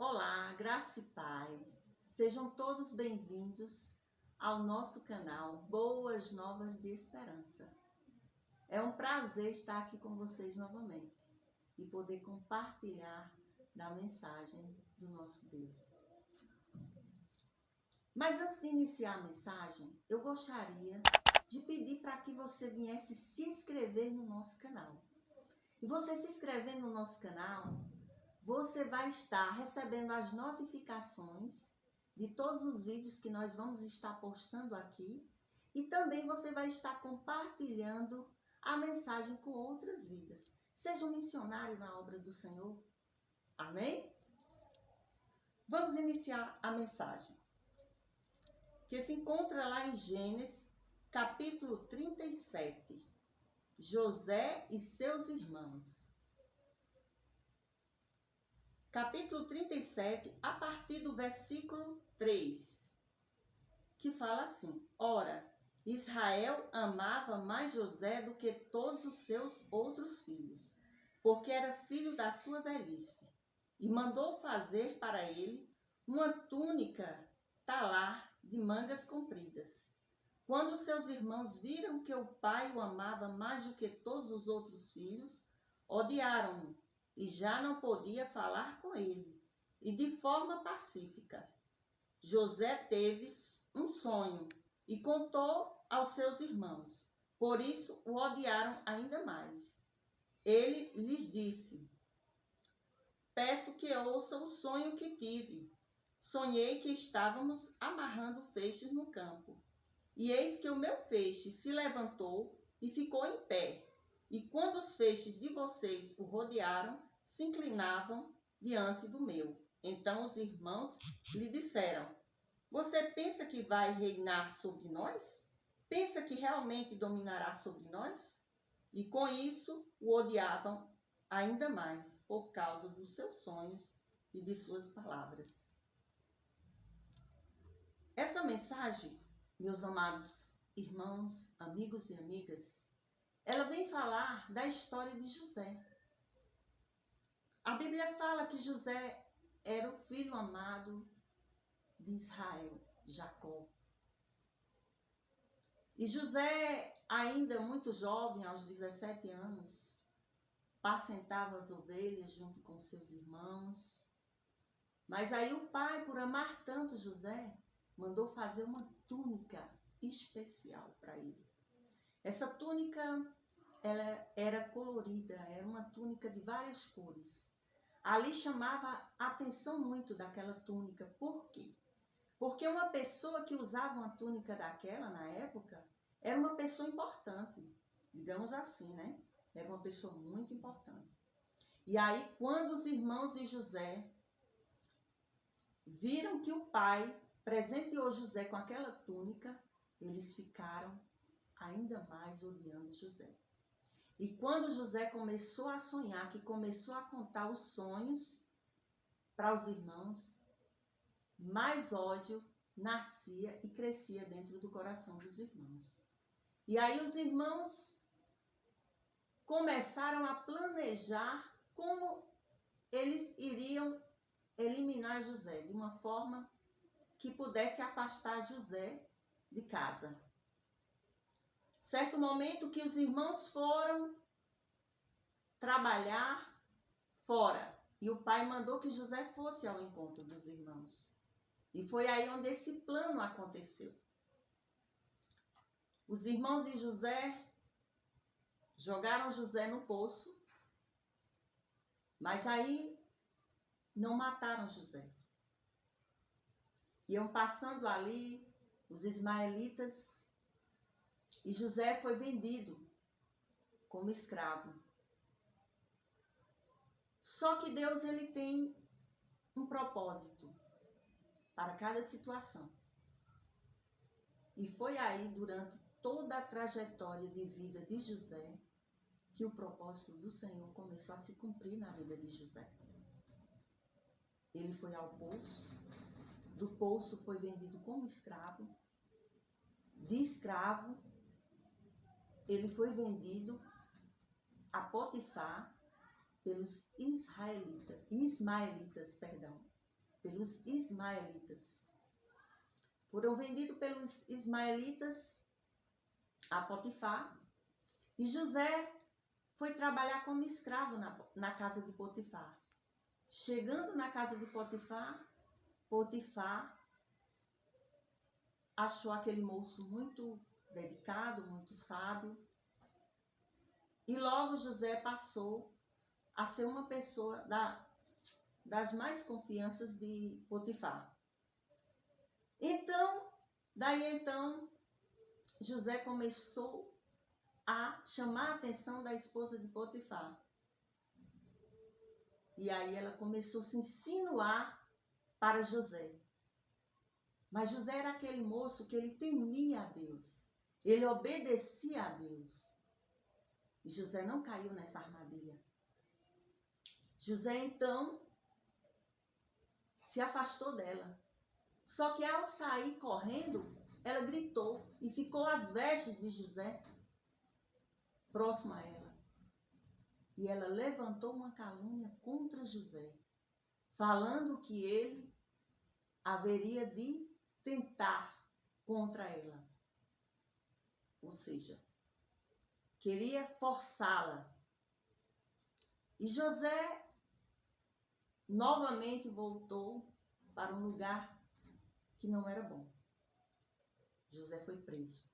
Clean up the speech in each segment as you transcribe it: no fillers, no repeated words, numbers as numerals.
Olá, graça e paz. Sejam todos bem-vindos ao nosso canal Boas Novas de Esperança. É um prazer estar aqui com vocês novamente e poder compartilhar da mensagem do nosso Deus. Mas antes de iniciar a mensagem, eu gostaria de pedir para que você viesse se inscrever no nosso canal. E você se inscrevendo no nosso canal, você vai estar recebendo as notificações de todos os vídeos que nós vamos estar postando aqui. E também você vai estar compartilhando a mensagem com outras vidas. Seja um missionário na obra do Senhor. Amém? Vamos iniciar a mensagem, que se encontra lá em Gênesis, capítulo 37. José e seus irmãos. Capítulo 37, a partir do versículo 3, que fala assim: Ora, Israel amava mais José do que todos os seus outros filhos, porque era filho da sua velhice, e mandou fazer para ele uma túnica talar de mangas compridas. Quando seus irmãos viram que o pai o amava mais do que todos os outros filhos, odiaram-no e já não podia falar com ele, e de forma pacífica. José teve um sonho e contou aos seus irmãos, por isso o odiaram ainda mais. Ele lhes disse: Peço que ouçam o sonho que tive. Sonhei que estávamos amarrando feixes no campo. E eis que o meu feixe se levantou e ficou em pé. E quando os feixes de vocês o rodearam, se inclinavam diante do meu. Então os irmãos lhe disseram: Você pensa que vai reinar sobre nós? Pensa que realmente dominará sobre nós? E com isso o odiavam ainda mais por causa dos seus sonhos e de suas palavras. Essa mensagem, meus amados irmãos, amigos e amigas, ela vem falar da história de José. A Bíblia fala que José era o filho amado de Israel, Jacó. E José, ainda muito jovem, aos 17 anos, apacentava as ovelhas junto com seus irmãos. Mas aí o pai, por amar tanto José, mandou fazer uma túnica especial para ele. Essa túnica, ela era colorida, era uma túnica de várias cores. Ali chamava a atenção muito daquela túnica. Por quê? Porque uma pessoa que usava uma túnica daquela na época era uma pessoa importante, digamos assim, né? Era uma pessoa muito importante. E aí, quando os irmãos de José viram que o pai presenteou José com aquela túnica, eles ficaram ainda mais odiando José. E quando José começou a sonhar, que começou a contar os sonhos para os irmãos, mais ódio nascia e crescia dentro do coração dos irmãos. E aí os irmãos começaram a planejar como eles iriam eliminar José, de uma forma que pudesse afastar José de casa. Certo momento que os irmãos foram trabalhar fora, e o pai mandou que José fosse ao encontro dos irmãos. E foi aí onde esse plano aconteceu. Os irmãos de José jogaram José no poço, mas aí não mataram José. Iam passando ali os ismaelitas e José foi vendido como escravo. Só que Deus, ele tem um propósito para cada situação. E foi aí, durante toda a trajetória de vida de José, que o propósito do Senhor começou a se cumprir na vida de José. Ele foi ao poço, do poço foi vendido como escravo, de escravo ele foi vendido a Potifar pelos ismaelitas. pelos ismaelitas. Foram vendidos pelos ismaelitas a Potifar. E José foi trabalhar como escravo na casa de Potifar. Chegando na casa de Potifar, Potifar achou aquele moço muito dedicado, muito sábio. E logo José passou a ser uma pessoa das mais confianças de Potifar. Daí então, José começou a chamar a atenção da esposa de Potifar. E aí ela começou a se insinuar para José. Mas José era aquele moço que ele temia a Deus. Ele obedecia a Deus. E José não caiu nessa armadilha. José então se afastou dela. Só que ao sair correndo, ela gritou e ficou às vestes de José, próximo a ela. E ela levantou uma calúnia contra José, falando que ele haveria de tentar contra ela. Ou seja, queria forçá-la. E José novamente voltou para um lugar que não era bom. José foi preso,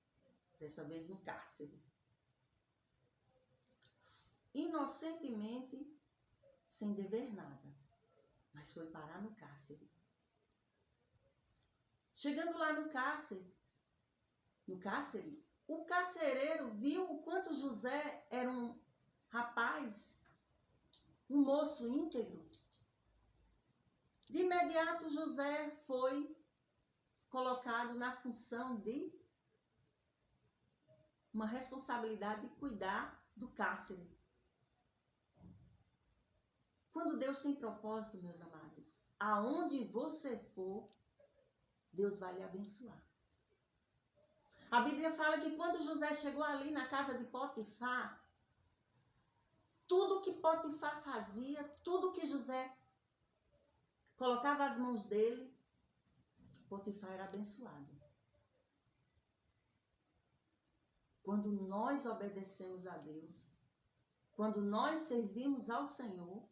dessa vez no cárcere. Inocentemente, sem dever nada, mas foi parar no cárcere. Chegando lá no cárcere, o carcereiro viu o quanto José era um rapaz, um moço íntegro. De imediato, José foi colocado na função de uma responsabilidade de cuidar do cárcere. Quando Deus tem propósito, meus amados, aonde você for, Deus vai lhe abençoar. A Bíblia fala que quando José chegou ali na casa de Potifar, tudo que Potifar fazia, tudo que José colocava as mãos dele, Potifar era abençoado. Quando nós obedecemos a Deus, quando nós servimos ao Senhor,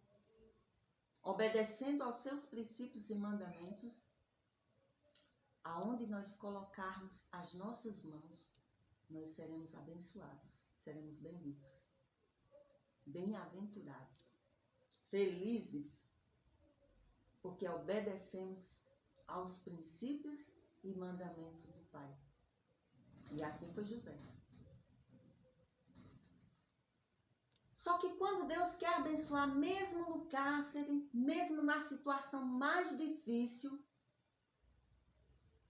obedecendo aos seus princípios e mandamentos, aonde nós colocarmos as nossas mãos, nós seremos abençoados, seremos benditos, bem-aventurados, felizes, porque obedecemos aos princípios e mandamentos do Pai. E assim foi José. Só que quando Deus quer abençoar, mesmo no cárcere, mesmo na situação mais difícil,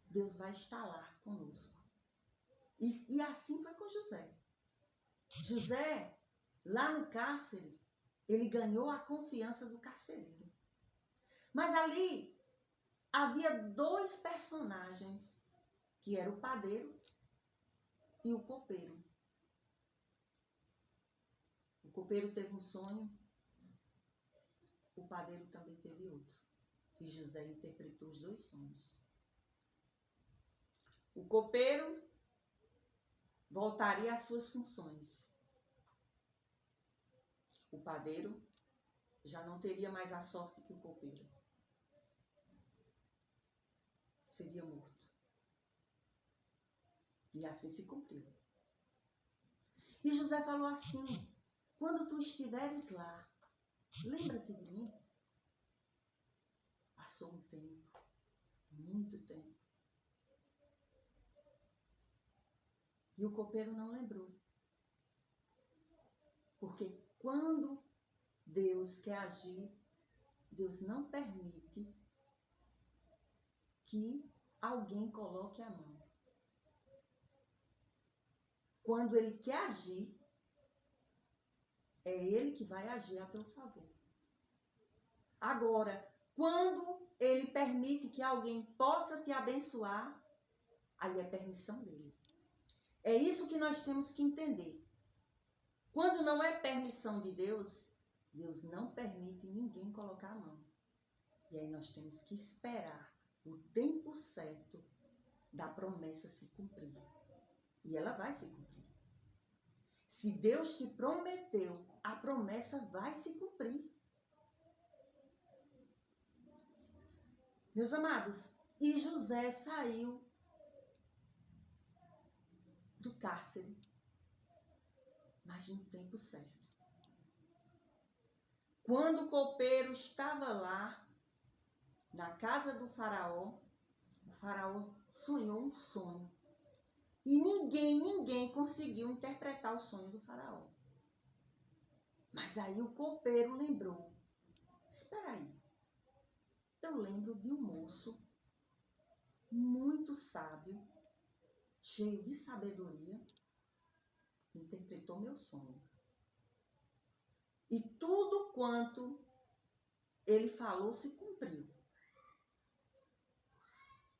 Deus vai estar lá conosco. E assim foi com José. José, lá no cárcere, ele ganhou a confiança do carcereiro. Mas ali havia dois personagens, que era o padeiro e o copeiro. O copeiro teve um sonho, o padeiro também teve outro. E José interpretou os dois sonhos. O copeiro voltaria às suas funções. O padeiro já não teria mais a sorte que o copeiro. Seria morto. E assim se cumpriu. E José falou assim: quando tu estiveres lá, lembra-te de mim. Passou um tempo, muito tempo. E o copeiro não lembrou. Porque quando Deus quer agir, Deus não permite que alguém coloque a mão. Quando Ele quer agir, é Ele que vai agir a teu favor. Agora, quando Ele permite que alguém possa te abençoar, aí é permissão dEle. É isso que nós temos que entender. Quando não é permissão de Deus, Deus não permite ninguém colocar a mão. E aí nós temos que esperar o tempo certo da promessa se cumprir. E ela vai se cumprir. Se Deus te prometeu, a promessa vai se cumprir. Meus amados, e José saiu do cárcere, mas no tempo certo. Quando o copeiro estava lá, na casa do faraó, o faraó sonhou um sonho. E ninguém conseguiu interpretar o sonho do faraó. Mas aí o copeiro lembrou. Espera aí. Eu lembro de um moço muito sábio, cheio de sabedoria, interpretou meu sonho. E tudo quanto ele falou se cumpriu.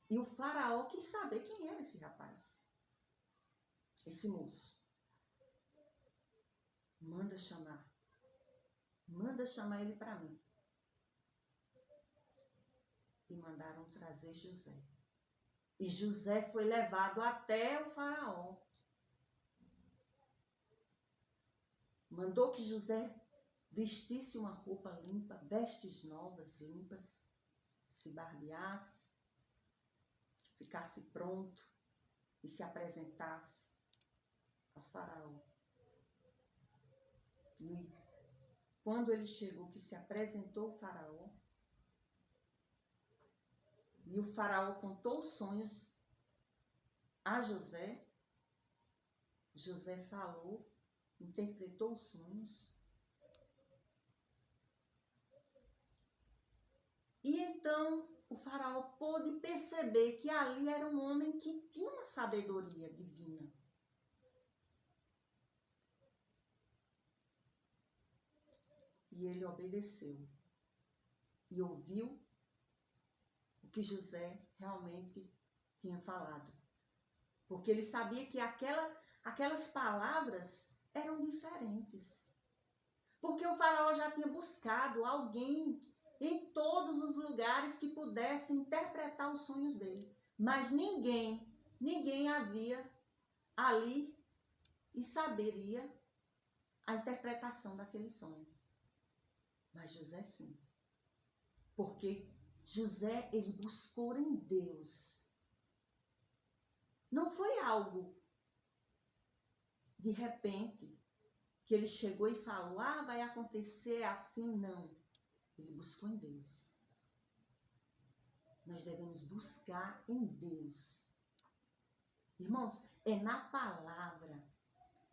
E o faraó quis saber quem era esse rapaz, esse moço. Manda chamar ele para mim. E mandaram trazer José. E José foi levado até o faraó. Mandou que José vestisse uma roupa limpa, vestes novas, limpas, se barbeasse, ficasse pronto e se apresentasse ao faraó. E quando ele chegou, que se apresentou ao faraó, e o faraó contou os sonhos a José, José falou, interpretou os sonhos. E então o faraó pôde perceber que ali era um homem que tinha uma sabedoria divina. E ele obedeceu e ouviu o que José realmente tinha falado. Porque ele sabia que aquelas palavras eram diferentes. Porque o faraó já tinha buscado alguém em todos os lugares que pudesse interpretar os sonhos dele. Mas ninguém havia ali e saberia a interpretação daquele sonho. Mas José sim. Porque José, ele buscou em Deus. Não foi algo de repente que ele chegou e falou, vai acontecer assim, não. Ele buscou em Deus. Nós devemos buscar em Deus. Irmãos, é na palavra.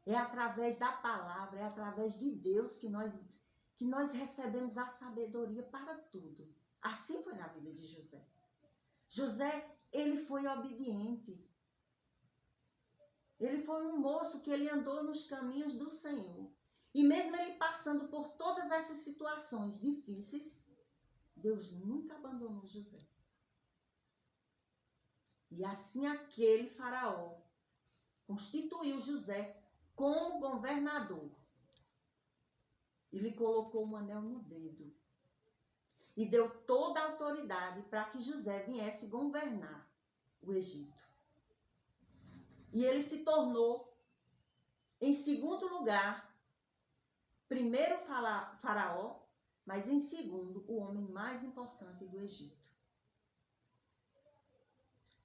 É através da palavra, é através de Deus que nós recebemos a sabedoria para tudo. Assim foi na vida de José. José, ele foi obediente. Ele foi um moço que ele andou nos caminhos do Senhor. E mesmo ele passando por todas essas situações difíceis, Deus nunca abandonou José. E assim aquele faraó constituiu José como governador. E lhe colocou um anel no dedo. E deu toda a autoridade para que José viesse governar o Egito. E ele se tornou, em segundo lugar, primeiro faraó, mas em segundo, o homem mais importante do Egito.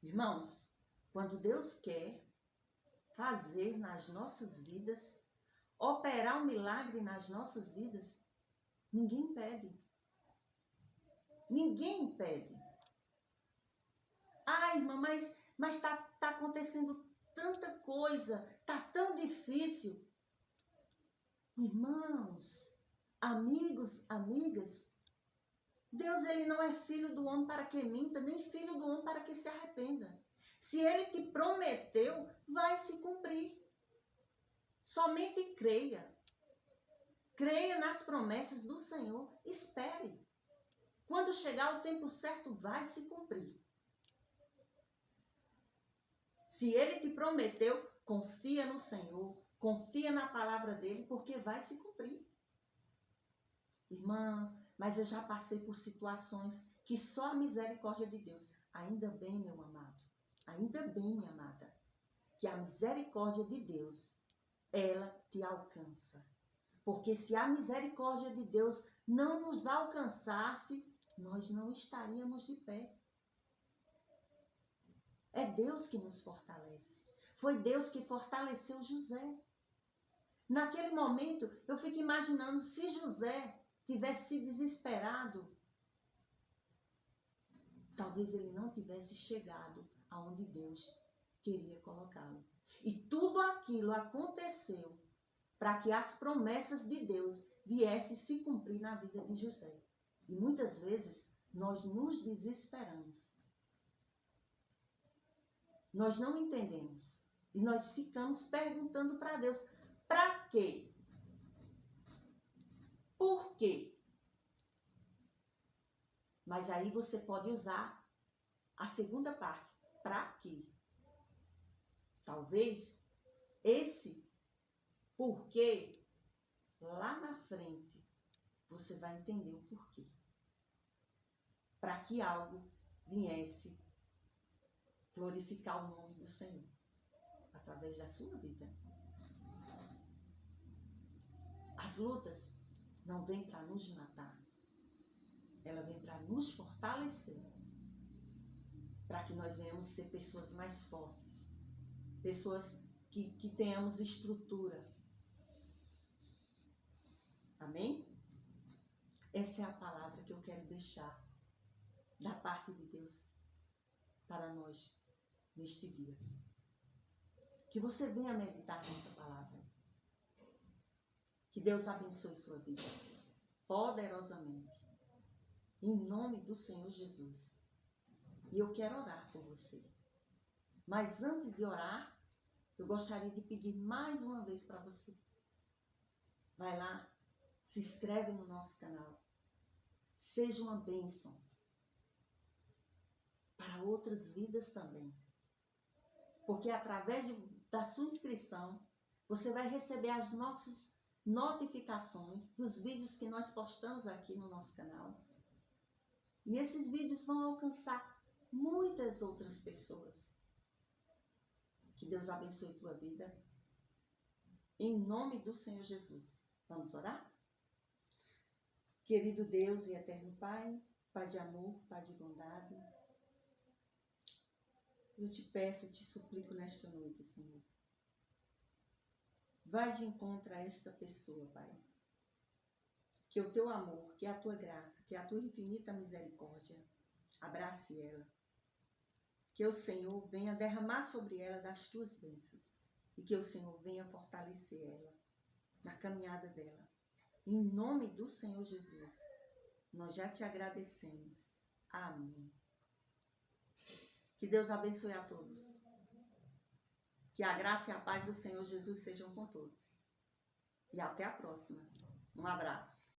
Irmãos, quando Deus quer fazer nas nossas vidas, operar um milagre nas nossas vidas, ninguém impede. Ninguém impede. Irmã, mas está acontecendo tanta coisa, está tão difícil. Irmãos, amigos, amigas, Deus, ele não é filho do homem para que minta, nem filho do homem para que se arrependa. Se ele te prometeu, vai se cumprir. Somente creia. Creia nas promessas do Senhor. Espere. Quando chegar o tempo certo, vai se cumprir. Se ele te prometeu, confia no Senhor, confia na palavra dele, porque vai se cumprir. Irmã, mas eu já passei por situações que só a misericórdia de Deus. Ainda bem, meu amado, ainda bem, minha amada, que a misericórdia de Deus, ela te alcança. Porque se a misericórdia de Deus não nos alcançasse, nós não estaríamos de pé. É Deus que nos fortalece. Foi Deus que fortaleceu José. Naquele momento, eu fico imaginando se José tivesse se desesperado, talvez ele não tivesse chegado aonde Deus queria colocá-lo. E tudo aquilo aconteceu para que as promessas de Deus viessem se cumprir na vida de José. E muitas vezes nós nos desesperamos. Nós não entendemos. E nós ficamos perguntando para Deus, para quê? Por quê? Mas aí você pode usar a segunda parte, para quê? Talvez esse porquê, lá na frente, você vai entender o porquê. Para que algo viesse glorificar o nome do Senhor, através da sua vida. As lutas não vêm para nos matar. Ela vem para nos fortalecer. Para que nós venhamos ser pessoas mais fortes. Pessoas que tenhamos estrutura. Amém? Essa é a palavra que eu quero deixar da parte de Deus para nós neste dia. Que você venha meditar nessa palavra. Que Deus abençoe sua vida poderosamente. Em nome do Senhor Jesus. E eu quero orar por você. Mas antes de orar, eu gostaria de pedir mais uma vez para você. Vai lá, se inscreve no nosso canal. Seja uma bênção para outras vidas também. Porque através da sua inscrição, você vai receber as nossas notificações dos vídeos que nós postamos aqui no nosso canal. E esses vídeos vão alcançar muitas outras pessoas. Que Deus abençoe tua vida. Em nome do Senhor Jesus. Vamos orar? Querido Deus e eterno Pai, Pai de amor, Pai de bondade, eu te peço, te suplico nesta noite, Senhor. Vai de encontro a esta pessoa, Pai. Que o teu amor, que a tua graça, que a tua infinita misericórdia abrace ela. Que o Senhor venha derramar sobre ela das tuas bênçãos. E que o Senhor venha fortalecer ela na caminhada dela. Em nome do Senhor Jesus, nós já te agradecemos. Amém. Que Deus abençoe a todos. Que a graça e a paz do Senhor Jesus sejam com todos. E até a próxima. Um abraço.